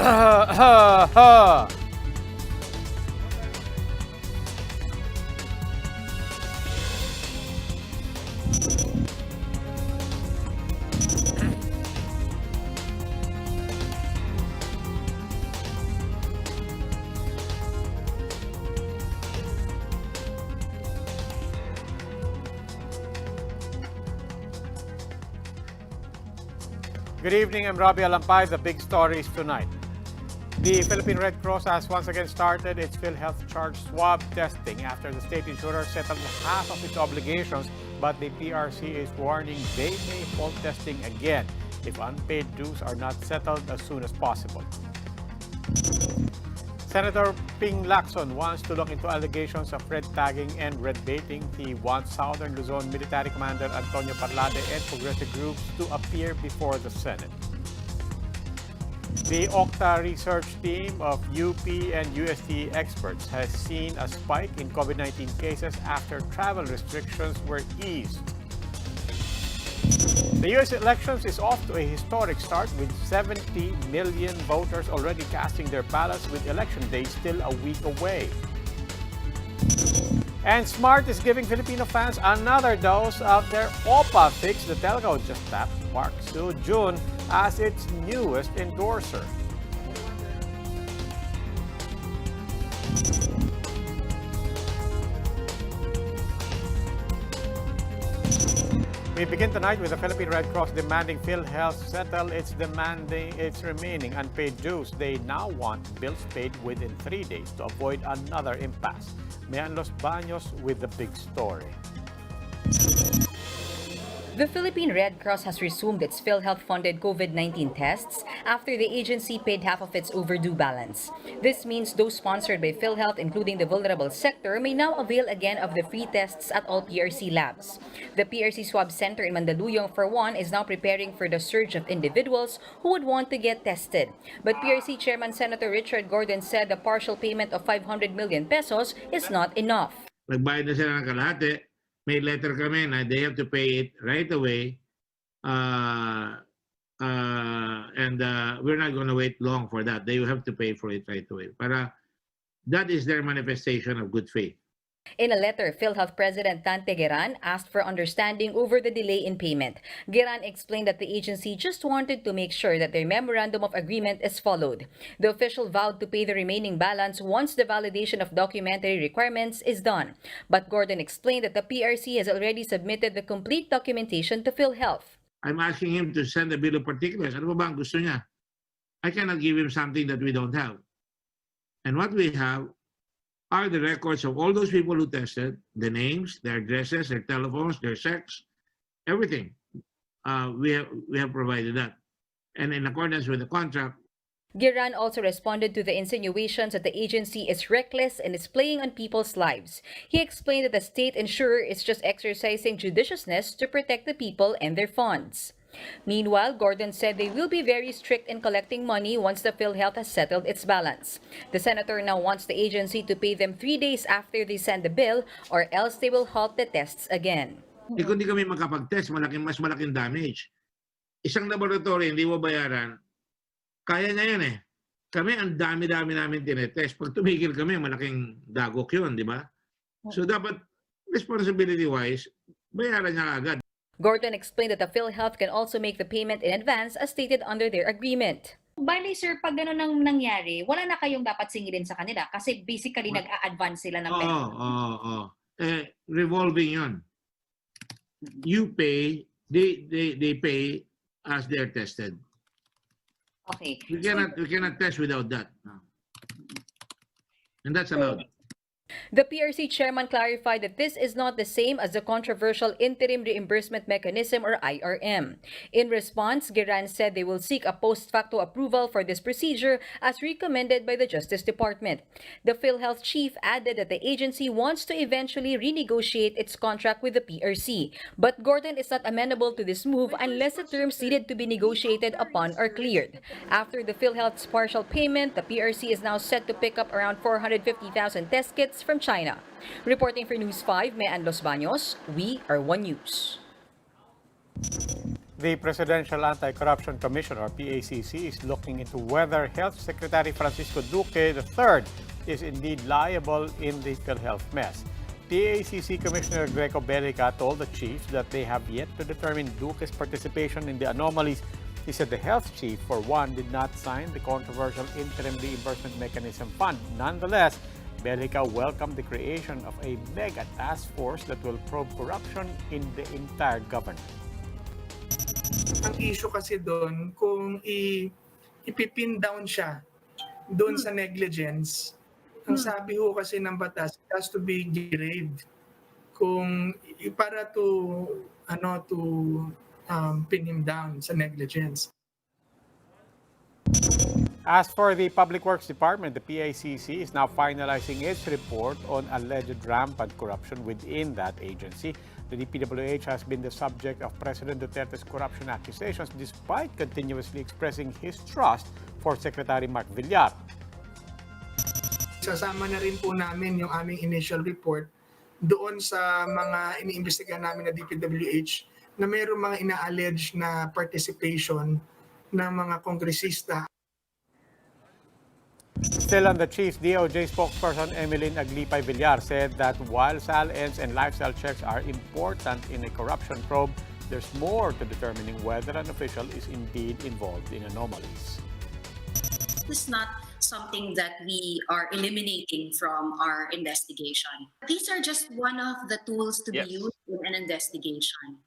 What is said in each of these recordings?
Good evening, I'm Robbie Alampay. The big stories tonight. The Philippine Red Cross has once again started its PhilHealth charge swab testing after the state insurer settled half of its obligations, but the PRC is warning they may halt testing again if unpaid dues are not settled as soon as possible. Senator Ping Lacson wants to look into allegations of red tagging and red baiting. He wants Southern Luzon Military Commander Antonio Parlade and progressive groups to appear before the Senate. The Octa research team of UP and UST experts has seen a spike in COVID-19 cases after travel restrictions were eased. The U.S. elections is off to a historic start with 70 million voters already casting their ballots with election day still a week away. And Smart is giving Filipino fans another dose of their OPA fix. The telco just tapped Park Seo-joon as its newest endorser. We begin tonight with the Philippine Red Cross demanding PhilHealth settle its remaining unpaid dues. They now want bills paid within 3 days to avoid another impasse. Mayan Los Baños with the big story. The Philippine Red Cross has resumed its PhilHealth-funded COVID-19 tests after the agency paid half of its overdue balance. This means those sponsored by PhilHealth, including the vulnerable sector, may now avail again of the free tests at all PRC labs. The PRC Swab Center in Mandaluyong, for one, is now preparing for the surge of individuals who would want to get tested. But PRC Chairman Senator Richard Gordon said the partial payment of 500 million pesos is not enough. Nagbayad na sila ng kalahati. May letter kami na they have to pay it right away. We're not going to wait long for that. They have to pay for it right away. That is their manifestation of good faith. In a letter, PhilHealth President Dante Geran asked for understanding over the delay in payment. Geran explained that the agency just wanted to make sure that their memorandum of agreement is followed. The official vowed to pay the remaining balance once the validation of documentary requirements is done. But Gordon explained that the PRC has already submitted the complete documentation to PhilHealth. I'm asking him to send a bill of particulars. Ano ba ang gusto niya? I cannot give him something that we don't have. And what we have are the records of all those people who tested, the names, their addresses, their telephones, their sex, everything. We have provided that. And in accordance with the contract, Geran also responded to the insinuations that the agency is reckless and is playing on people's lives. He explained that the state insurer is just exercising judiciousness to protect the people and their funds. Meanwhile, Gordon said they will be very strict in collecting money once the PhilHealth has settled its balance. The senator now wants the agency to pay them 3 days after they send the bill, or else they will halt the tests again. kung hindi kami makapag-test, mas malaking damage. Isang laboratory, hindi mo bayaran, kaya niya yan eh. Kami, ang dami-dami namin tinetest. Pag tumigil kami, malaking dagok yun, di ba? So dapat, responsibility-wise, bayaran niya agad. Gordon explained that the PhilHealth can also make the payment in advance as stated under their agreement. Bali, sir, pag gano'n nang nangyari, wala na kayong dapat singilin sa kanila kasi basically nag-a-advance sila ng pera. Revolving yun. You pay, they pay as they're tested. Okay. We cannot test without that. And that's allowed. The PRC chairman clarified that this is not the same as the controversial Interim Reimbursement Mechanism or IRM. In response, Geran said they will seek a post facto approval for this procedure as recommended by the Justice Department. The PhilHealth chief added that the agency wants to eventually renegotiate its contract with the PRC, but Gordon is not amenable to this move unless the terms needed to be negotiated upon are cleared. After the PhilHealth's partial payment, the PRC is now set to pick up around 450,000 test kits from China. Reporting for News 5, Mayan Los Baños, we are One News. The Presidential Anti-Corruption Commission, or PACC, is looking into whether Health Secretary Francisco Duque III is indeed liable in the PhilHealth mess. PACC Commissioner Greco Bellica told the chief that they have yet to determine Duque's participation in the anomalies. He said the health chief, for one, did not sign the controversial interim reimbursement mechanism fund. Nonetheless, Bellica welcomed the creation of a mega task force that will probe corruption in the entire government. Ang issue kasi doon, kung ipipin down siya doon sa negligence, ang sabi ho kasi ng batas, it has to be grave. Kung para to pin him down sa negligence. As for the Public Works Department, the PACC is now finalizing its report on alleged rampant corruption within that agency. The DPWH has been the subject of President Duterte's corruption accusations despite continuously expressing his trust for Secretary Mark Villar. Sasama na rin po namin yung aming initial report doon sa mga iniimbestigahan namin na DPWH na mayroong mga ina-allege na participation ng mga kongresista. Still on the chief, DOJ spokesperson Emeline Aglipay Villar said that while SAL-ins and lifestyle checks are important in a corruption probe, there's more to determining whether an official is indeed involved in anomalies. This is not something that we are eliminating from our investigation. These are just one of the tools to be used in an investigation.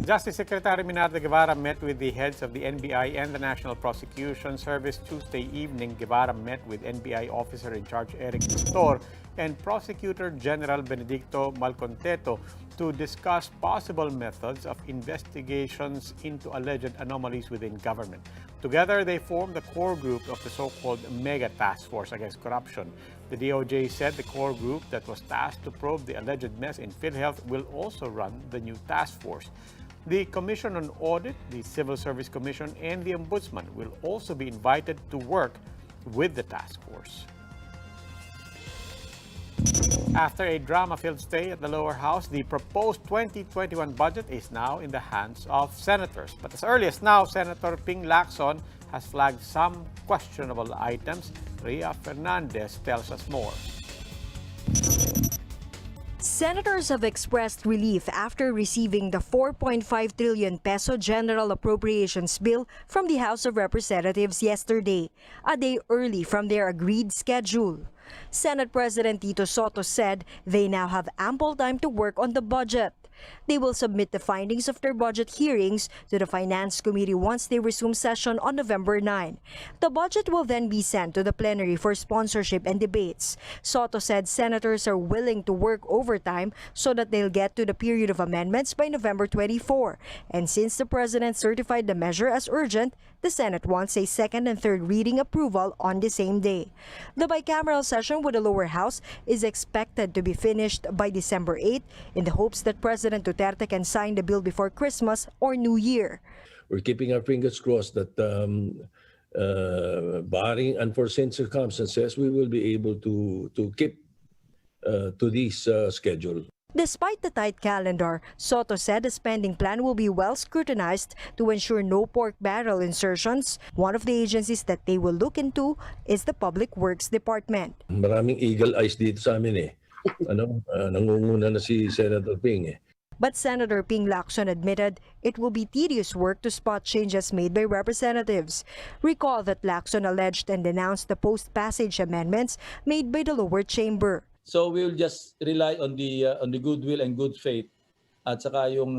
Justice Secretary Minardo Guevara met with the heads of the NBI and the National Prosecution Service Tuesday evening. Guevara met with NBI Officer in Charge Eric Nestor and Prosecutor General Benedicto Malconteto to discuss possible methods of investigations into alleged anomalies within government. Together, they formed the core group of the so-called Mega Task Force Against Corruption. The DOJ said the core group that was tasked to probe the alleged mess in PhilHealth will also run the new task force. The Commission on Audit, the Civil Service Commission, and the Ombudsman will also be invited to work with the task force. After a drama-filled stay at the lower house, the proposed 2021 budget is now in the hands of senators. But as early as now, Senator Ping Lacson has flagged some questionable items. Ria Fernandez tells us more. Senators have expressed relief after receiving the 4.5 trillion peso general appropriations bill from the House of Representatives yesterday, a day early from their agreed schedule. Senate President Tito Soto said they now have ample time to work on the budget. They will submit the findings of their budget hearings to the Finance Committee once they resume session on November 9. The budget will then be sent to the plenary for sponsorship and debates. Soto said senators are willing to work overtime so that they'll get to the period of amendments by November 24. And since the President certified the measure as urgent, the Senate wants a second and third reading approval on the same day. The bicameral session with the lower house is expected to be finished by December 8 in the hopes that President Duterte can sign the bill before Christmas or New Year. We're keeping our fingers crossed that barring unforeseen circumstances, we will be able to keep to this schedule. Despite the tight calendar, Soto said the spending plan will be well scrutinized to ensure no pork barrel insertions. One of the agencies that they will look into is the Public Works Department. Maraming eagle eyes dito sa amin eh. Nangunguna na si Senator Ping eh. But Senator Ping Lacson admitted it will be tedious work to spot changes made by representatives. Recall that Lacson alleged and denounced the post-passage amendments made by the lower chamber. So we will just rely on the goodwill and good faith at saka yung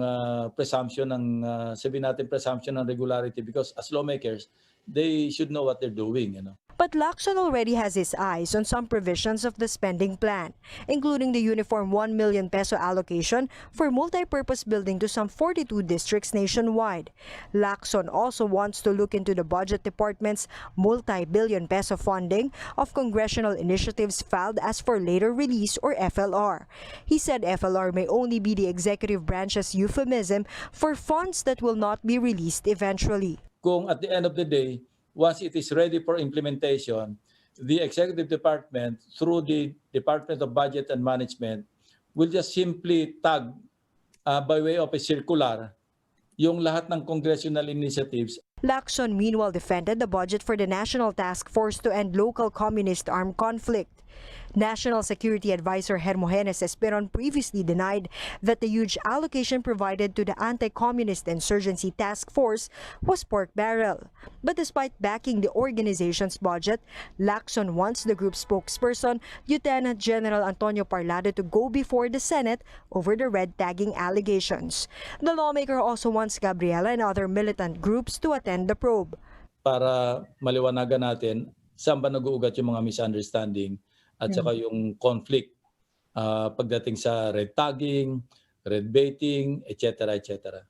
presumption ng sabihin natin presumption ng regularity, because as lawmakers they should know what they're doing, you know. But Lacson already has his eyes on some provisions of the spending plan, including the uniform 1 million peso allocation for multi-purpose building to some 42 districts nationwide. Lacson also wants to look into the budget department's multi-billion peso funding of congressional initiatives filed as for later release, or FLR. He said FLR may only be the executive branch's euphemism for funds that will not be released eventually. Kung at the end of the day, once it is ready for implementation, the executive department, through the Department of Budget and Management, will just simply tag by way of a circular yung lahat ng congressional initiatives. Lacson meanwhile defended the budget for the National Task Force to End Local Communist Armed Conflict. National Security Advisor Hermogenes Esperon previously denied that the huge allocation provided to the Anti-Communist Insurgency Task Force was pork barrel. But despite backing the organization's budget, Lacson wants the group's spokesperson, Lieutenant General Antonio Parlado, to go before the Senate over the red tagging allegations. The lawmaker also wants Gabriela and other militant groups to attend the probe. Para maliwanagan natin saan ba nag-uugat yung mga misunderstanding at saka yung conflict pagdating sa red tagging, red baiting, etc. etc.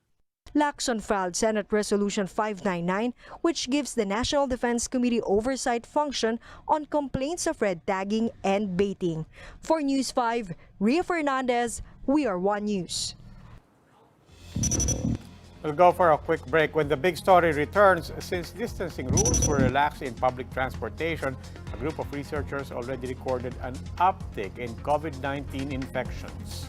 Lacson filed Senate Resolution 599, which gives the National Defense Committee oversight function on complaints of red tagging and baiting. For News 5, Ria Fernandez, We Are One News. We'll go for a quick break. When the big story returns, since distancing rules were relaxed in public transportation, a group of researchers already recorded an uptick in COVID-19 infections.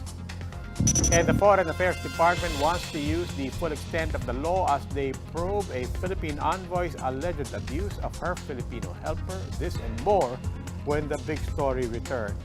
And the Foreign Affairs Department wants to use the full extent of the law as they probe a Philippine envoy's alleged abuse of her Filipino helper. This and more when the big story returns.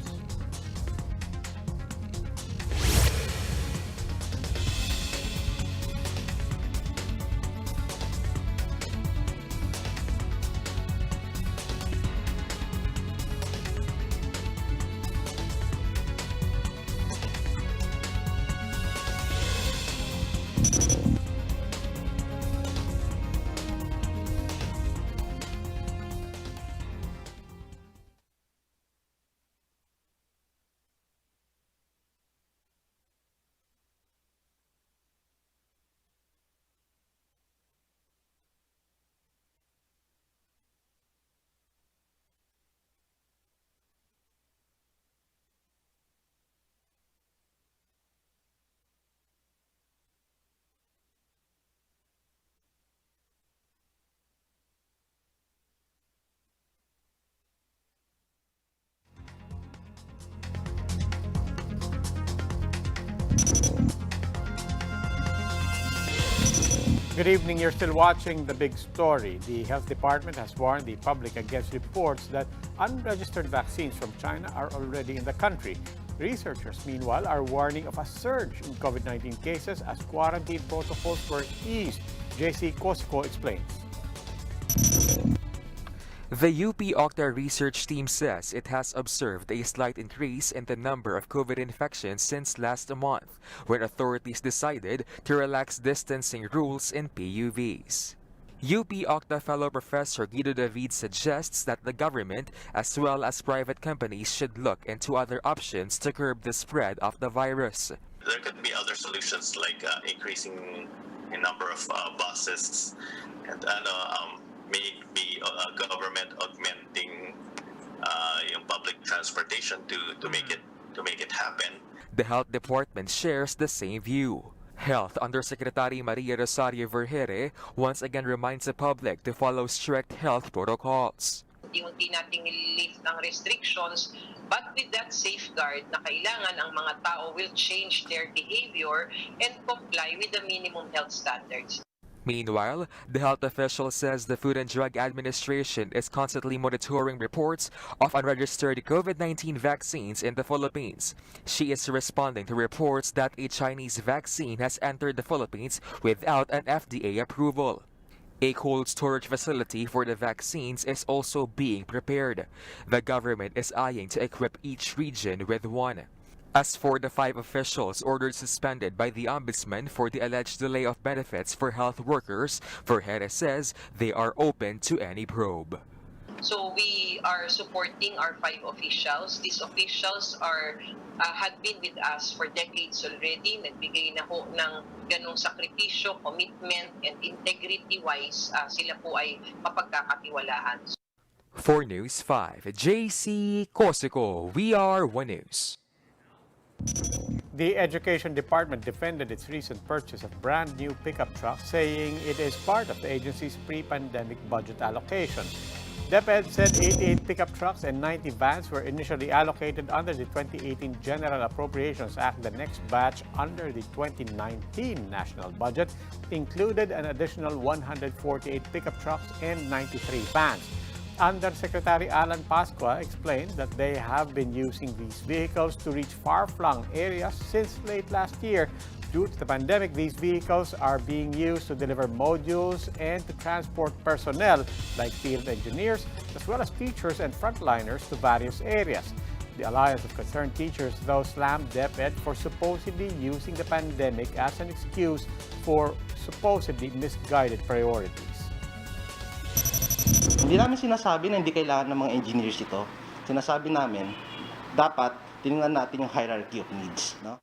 Good evening. You're still watching The Big Story. The Health Department has warned the public against reports that unregistered vaccines from China are already in the country. Researchers, meanwhile, are warning of a surge in COVID-19 cases as quarantine protocols were eased. JC Cosco explains. The UP Octa research team says it has observed a slight increase in the number of COVID infections since last month, when authorities decided to relax distancing rules in PUVs. UP Octa fellow Professor Guido David suggests that the government as well as private companies should look into other options to curb the spread of the virus. There could be other solutions like increasing the number of buses and maybe government augmenting yung public transportation to make it happen. The Health Department shares the same view. Health Undersecretary Maria Rosario Vergere once again reminds the public to follow strict health protocols. Unti-unti nating lift ang restrictions, but with that safeguard na kailangan ang mga tao will change their behavior and comply with the minimum health standards. Meanwhile, the health official says the Food and Drug Administration is constantly monitoring reports of unregistered COVID-19 vaccines in the Philippines. She is responding to reports that a Chinese vaccine has entered the Philippines without an FDA approval. A cold storage facility for the vaccines is also being prepared. The government is eyeing to equip each region with one. As for the 5 officials ordered suspended by the Ombudsman for the alleged delay of benefits for health workers, Vergere says they are open to any probe. So we are supporting our 5 officials. These officials had been with us for decades already. Nagbigay na ho ng ganong sakripisyo, commitment, and integrity-wise, sila po ay mapagkakatiwalaan. For News 5, JC Cosico, We Are One News. The Education Department defended its recent purchase of brand new pickup trucks, saying it is part of the agency's pre-pandemic budget allocation. DepEd said 88 pickup trucks and 90 vans were initially allocated under the 2018 General Appropriations Act. The next batch under the 2019 national budget included an additional 148 pickup trucks and 93 vans. Undersecretary Alan Pascua explained that they have been using these vehicles to reach far-flung areas since late last year. Due to the pandemic, these vehicles are being used to deliver modules and to transport personnel like field engineers, as well as teachers and frontliners to various areas. The Alliance of Concerned Teachers, though, slammed DepEd for supposedly using the pandemic as an excuse for supposedly misguided priorities. Hindi namin sinasabi na hindi kailangan ng mga engineers ito. Sinasabi namin, dapat tingnan natin yung hierarchy of needs. No?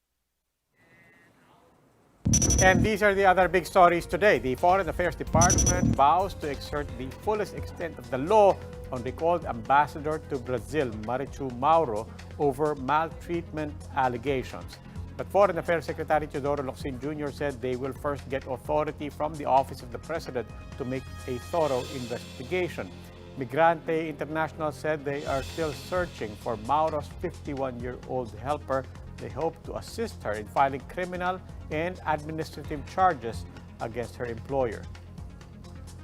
And these are the other big stories today. The Foreign Affairs Department vows to exert the fullest extent of the law on recalled ambassador to Brazil, Marichu Mauro, over maltreatment allegations. But Foreign Affairs Secretary Teodoro Locsin Jr. said they will first get authority from the Office of the President to make a thorough investigation. Migrante International said they are still searching for Mauro's 51-year-old helper. They hope to assist her in filing criminal and administrative charges against her employer.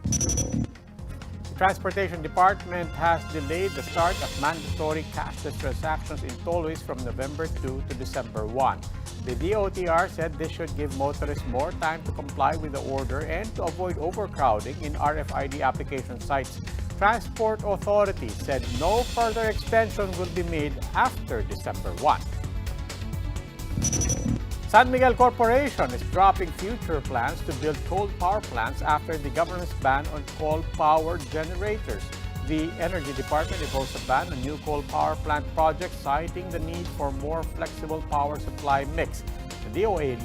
The Transportation Department has delayed the start of mandatory cashless transactions in tollways from November 2 to December 1. The DOTR said this should give motorists more time to comply with the order and to avoid overcrowding in RFID application sites. Transport authorities said no further extension will be made after December 1. San Miguel Corporation is dropping future plans to build coal power plants after the government's ban on coal-powered generators. The Energy Department imposed a ban on new coal power plant projects, citing the need for more flexible power supply mix. The DOE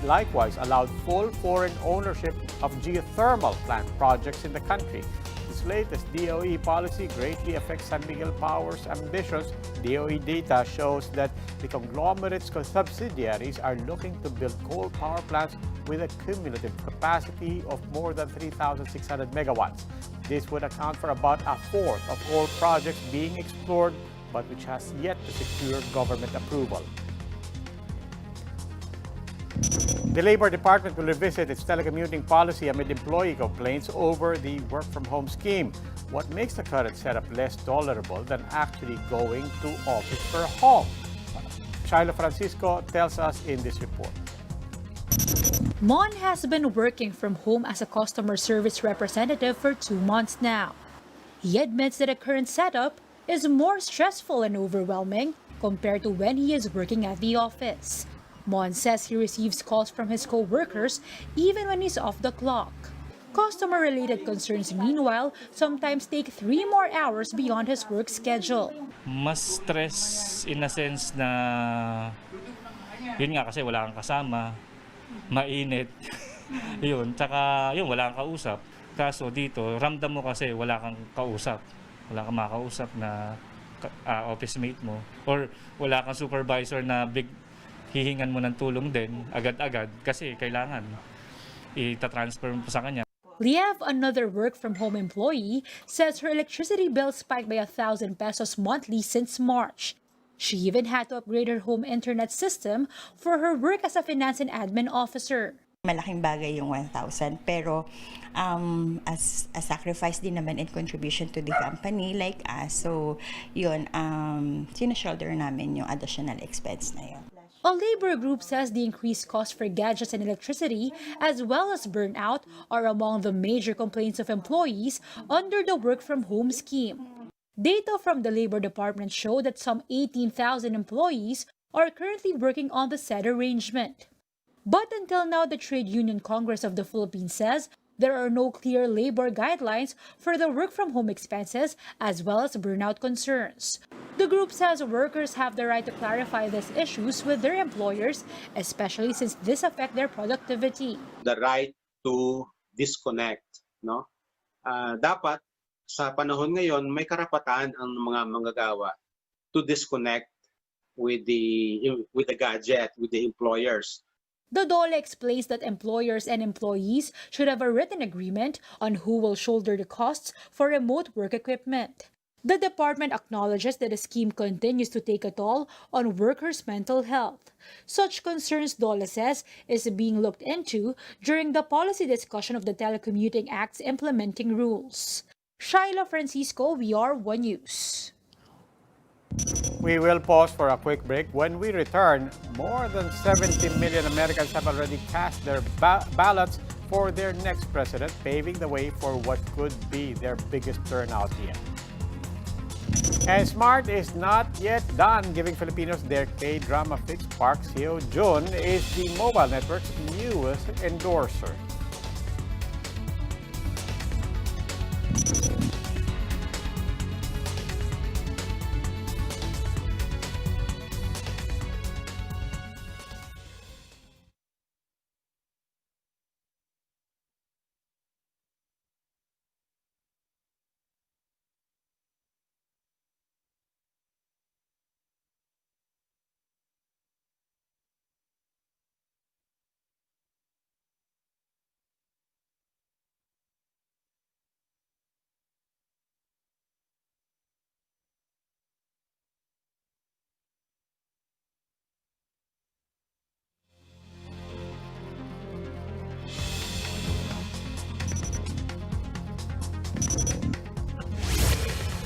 likewise allowed full foreign ownership of geothermal plant projects in the country. This latest DOE policy greatly affects San Miguel Power's ambitions. DOE data shows that the conglomerate's subsidiaries are looking to build coal power plants with a cumulative capacity of more than 3,600 megawatts. This would account for about a fourth of all projects being explored, but which has yet to secure government approval. The Labor Department will revisit its telecommuting policy amid employee complaints over the work-from-home scheme. What makes the current setup less tolerable than actually going to office for home? Shiloh Francisco tells us in this report. Mon has been working from home as a customer service representative for 2 months now. He admits that the current setup is more stressful and overwhelming compared to when he is working at the office. Mon says he receives calls from his co-workers even when he's off the clock. Customer-related concerns, meanwhile, sometimes take 3 more hours beyond his work schedule. Mas stress in a sense na yun nga kasi wala kang kasama, mainit, yun, tsaka yun, wala kang kausap. Kaso dito, ramdam mo kasi wala kang kausap, wala kang makausap na office mate mo, or wala kang supervisor na hihingan mo ng tulong din agad-agad kasi kailangan itatransfer mo sa kanya. Liev, another work-from-home employee, says her electricity bill spiked by 1,000 pesos monthly since March. She even had to upgrade her home internet system for her work as a finance and admin officer. Malaking bagay yung 1,000 pero as a sacrifice din naman and contribution to the company like us. So yun, sinashoulder namin yung additional expense na yun. A labor group says the increased cost for gadgets and electricity, as well as burnout, are among the major complaints of employees under the work-from-home scheme. Data from the Labor Department show that some 18,000 employees are currently working on the said arrangement. But until now, the Trade Union Congress of the Philippines says there are no clear labor guidelines for the work-from-home expenses as well as burnout concerns. The group says workers have the right to clarify these issues with their employers, especially since this affects their productivity. The right to disconnect, no? Dapat sa panahon ngayon may karapatan ang mga manggagawa to disconnect with the gadget, with the employers. The DOLE explains that employers and employees should have a written agreement on who will shoulder the costs for remote work equipment. The department acknowledges that the scheme continues to take a toll on workers' mental health. Such concerns, DOLE says, is being looked into during the policy discussion of the Telecommuting Act's implementing rules. Shyla Francisco, VR1 News. We will pause for a quick break. When we return, more than 70 million Americans have already cast their ballots for their next president, paving the way for what could be their biggest turnout yet. And Smart is not yet done giving Filipinos their K-drama fix. Park Seo-joon is the mobile network's newest endorser.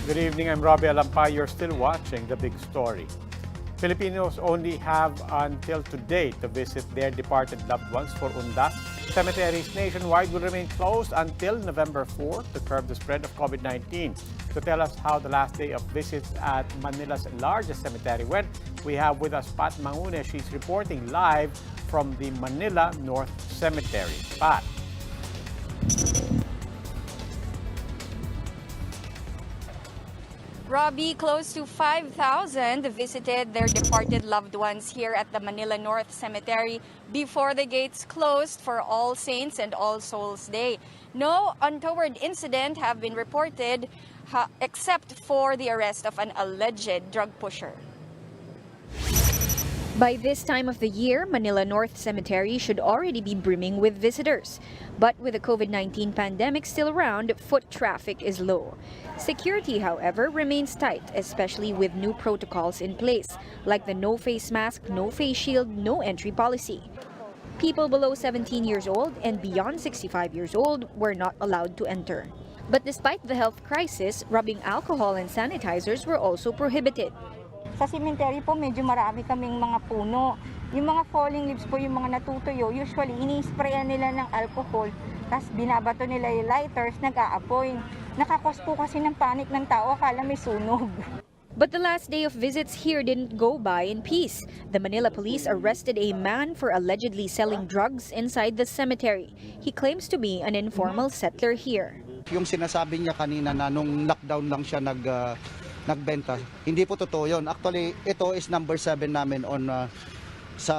Good evening, I'm Robbie Alampay. You're still watching The Big Story. Filipinos only have until today to visit their departed loved ones for Undas. Cemeteries nationwide will remain closed until November 4 to curb the spread of COVID-19. To tell us how the last day of visits at Manila's largest cemetery went, we have with us Pat Mangune. She's reporting live from the Manila North Cemetery. Pat. Robbie, close to 5,000 visited their departed loved ones here at the Manila North Cemetery before the gates closed for All Saints and All Souls Day. No untoward incident have been reported except for the arrest of an alleged drug pusher. By this time of the year, Manila North Cemetery should already be brimming with visitors. But with the COVID-19 pandemic still around, foot traffic is low. Security, however, remains tight, especially with new protocols in place, like the no face mask, no face shield, no entry policy. People below 17 years old and beyond 65 years old were not allowed to enter. But despite the health crisis, rubbing alcohol and sanitizers were also prohibited. Sa cemetery po, medyo marami kaming mga puno. Yung mga falling leaves po, yung mga natutuyo, usually ini-sprayan nila ng alcohol, tapos binabato nila yung lighters, nag-aapoy. Nakakos po kasi ng panic ng tao, akala may sunog. But the last day of visits here didn't go by in peace. The Manila police arrested a man for allegedly selling drugs inside the cemetery. He claims to be an informal settler here. Yung sinasabi niya kanina na nung lockdown lang siya nagbenta, hindi po totoo yun. Actually, ito is number 7 namin on sa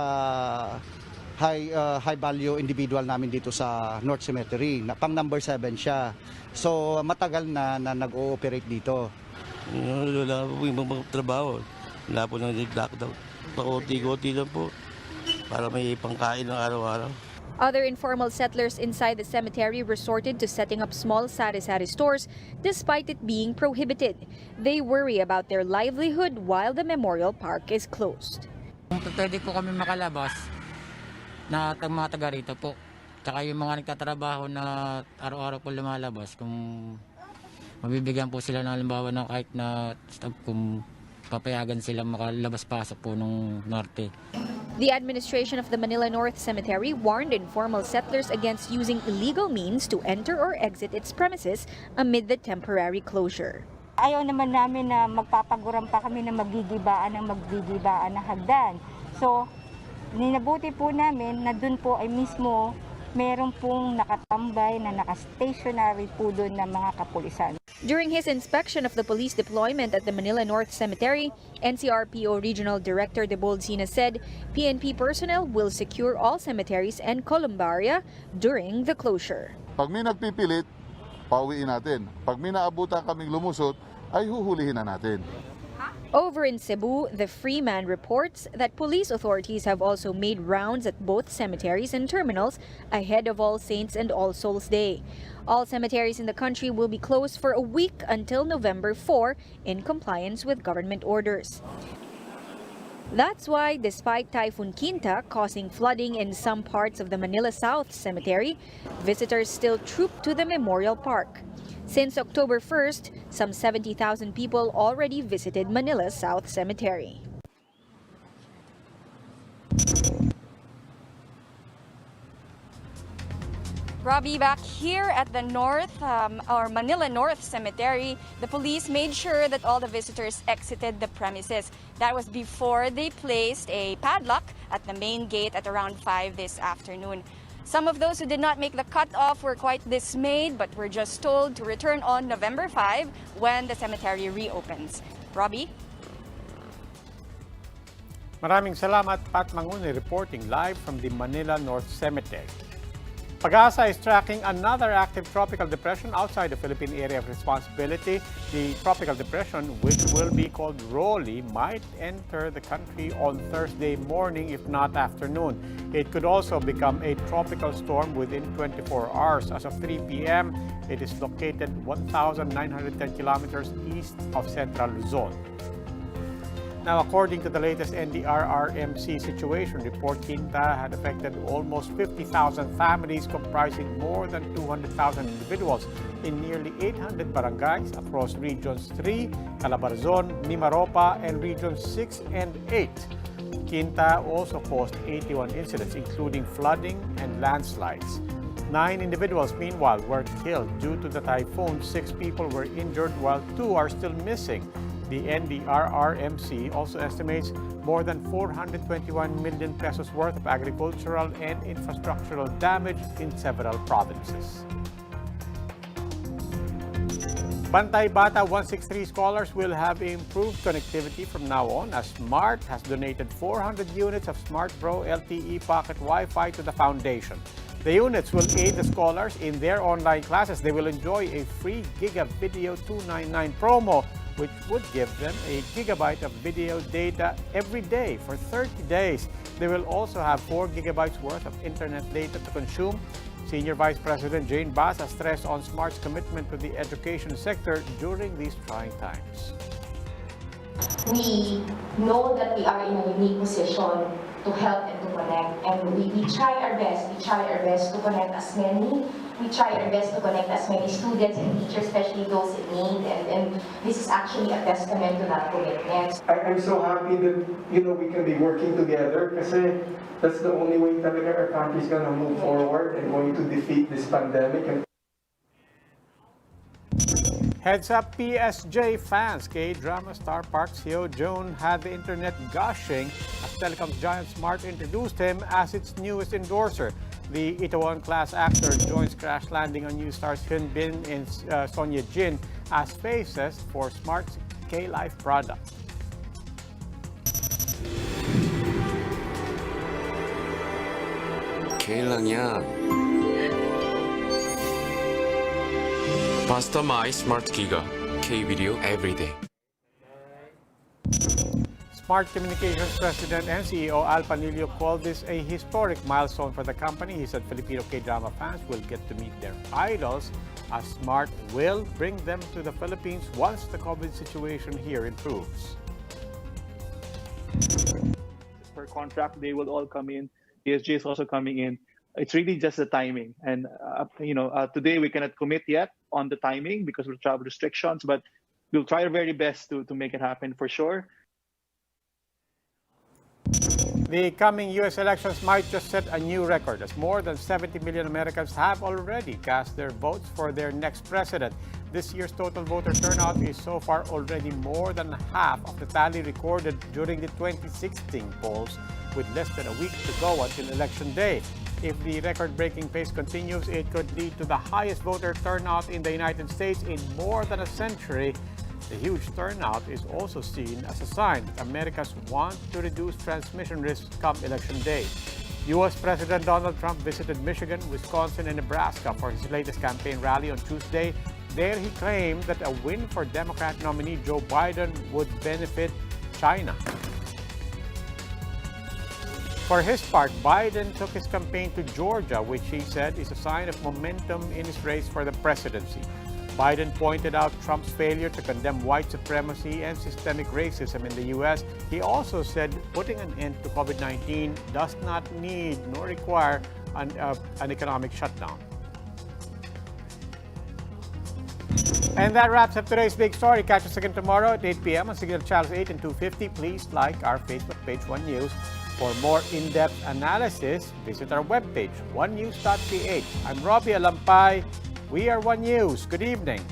high value individual namin dito sa North Cemetery. Pang number 7 siya. So matagal na nag-ooperate dito. Wala po yung mga trabaho. Wala po nang lockdown. Pakunti-kunti lang po para may pangkain ng araw-araw. Other informal settlers inside the cemetery resorted to setting up small sari-sari stores despite it being prohibited. They worry about their livelihood while the memorial park is closed. Kung pwede po kami makalabas na mga taga rito po, tsaka yung mga nagtatrabaho na araw-araw po lumalabas, kung mabibigyan po sila ng halimbawa na kahit na kung papayagan sila makalabas-pasok po ng norte. The administration of the Manila North Cemetery warned informal settlers against using illegal means to enter or exit its premises amid the temporary closure. Ayaw naman namin na magpapaguran pa kami na magigibaan ng hagdan. So, ninabuti po namin na dun po ay mismo meron pong nakatambay na naka-stationary po doon ng mga kapulisan. During his inspection of the police deployment at the Manila North Cemetery, NCRPO Regional Director De Bolsina said PNP personnel will secure all cemeteries and columbaria during the closure. Pag may nagpipilit, pauwiin natin. Pag may naabutan kaming lumusot, ay huhulihin na natin. Over in Cebu, the Freeman reports that police authorities have also made rounds at both cemeteries and terminals ahead of All Saints and All Souls Day. All cemeteries in the country will be closed for a week until November 4 in compliance with government orders. That's why, despite Typhoon Quinta causing flooding in some parts of the Manila South Cemetery, visitors still troop to the Memorial Park. Since October 1st, some 70,000 people already visited Manila's South Cemetery. Robbie, back here at the Manila North Cemetery, the police made sure that all the visitors exited the premises. That was before they placed a padlock at the main gate at around 5 this afternoon. Some of those who did not make the cutoff were quite dismayed, but were just told to return on November 5 when the cemetery reopens. Robbie? Maraming salamat, Pat Manguni, reporting live from the Manila North Cemetery. Pag-asa is tracking another active tropical depression outside the Philippine area of responsibility. The tropical depression, which will be called Rawley, might enter the country on Thursday morning, if not afternoon. It could also become a tropical storm within 24 hours. As of 3 p.m., it is located 1,910 kilometers east of Central Luzon. Now, according to the latest NDRRMC situation report, Quinta had affected almost 50,000 families comprising more than 200,000 individuals in nearly 800 barangays across Regions 3, Calabarzon, Mimaropa, and Regions 6 and 8. Quinta also caused 81 incidents, including flooding and landslides. 9 individuals, meanwhile, were killed due to the typhoon. 6 people were injured, while 2 are still missing. The NDRRMC also estimates more than 421 million pesos worth of agricultural and infrastructural damage in several provinces. Bantay Bata 163 scholars will have improved connectivity from now on, as SMART has donated 400 units of SMART Pro LTE pocket Wi-Fi to the foundation. The units will aid the scholars in their online classes. They will enjoy a free Giga Video 299 promo, which would give them a gigabyte of video data every day for 30 days. They will also have 4 gigabytes worth of internet data to consume. Senior Vice President Jane Bass has stressed on SMART's commitment to the education sector during these trying times. We know that we are in a unique position to help and to connect, and we try our best. We try our best to connect as many. We try our best to connect as many students and teachers, especially those in need, and this is actually a testament to that commitment. I'm so happy that we can be working together, kasi that's the only way talaga our country is gonna move forward and going to defeat this pandemic. Heads up PSJ fans, KDrama star Park Seo-joon had the internet gushing as telecom giant SMART introduced him as its newest endorser. The Itaewon-class actor joins Crash Landing on New stars Hyun Bin and Sonia Jin as faces for SMART's K-Life product. Kailangan basta may smart giga K-Video everyday. Smart Communications President and CEO Al Panilio called this a historic milestone for the company. He said Filipino K-drama fans will get to meet their idols, as Smart will bring them to the Philippines once the COVID situation here improves. Per contract, they will all come in. PSG is also coming in. It's really just the timing. And, today we cannot commit yet on the timing because of travel restrictions, but we'll try our very best to make it happen for sure. The coming U.S. elections might just set a new record, as more than 70 million Americans have already cast their votes for their next president. This year's total voter turnout is so far already more than half of the tally recorded during the 2016 polls, with less than a week to go until Election Day. If the record-breaking pace continues, it could lead to the highest voter turnout in the United States in more than a century. The huge turnout is also seen as a sign that Americans want to reduce transmission risks come Election Day. U.S. President Donald Trump visited Michigan, Wisconsin, and Nebraska for his latest campaign rally on Tuesday. There he claimed that a win for Democrat nominee Joe Biden would benefit China. For his part, Biden took his campaign to Georgia, which he said is a sign of momentum in his race for the presidency. Biden pointed out Trump's failure to condemn white supremacy and systemic racism in the U.S. He also said putting an end to COVID-19 does not need nor require an economic shutdown. And that wraps up today's big story. Catch us again tomorrow at 8 p.m. on Signal Channels 8 and 250. Please like our Facebook page, One News. For more in-depth analysis, visit our webpage, onenews.ph. I'm Robbie Alampay. We are One News. Good evening.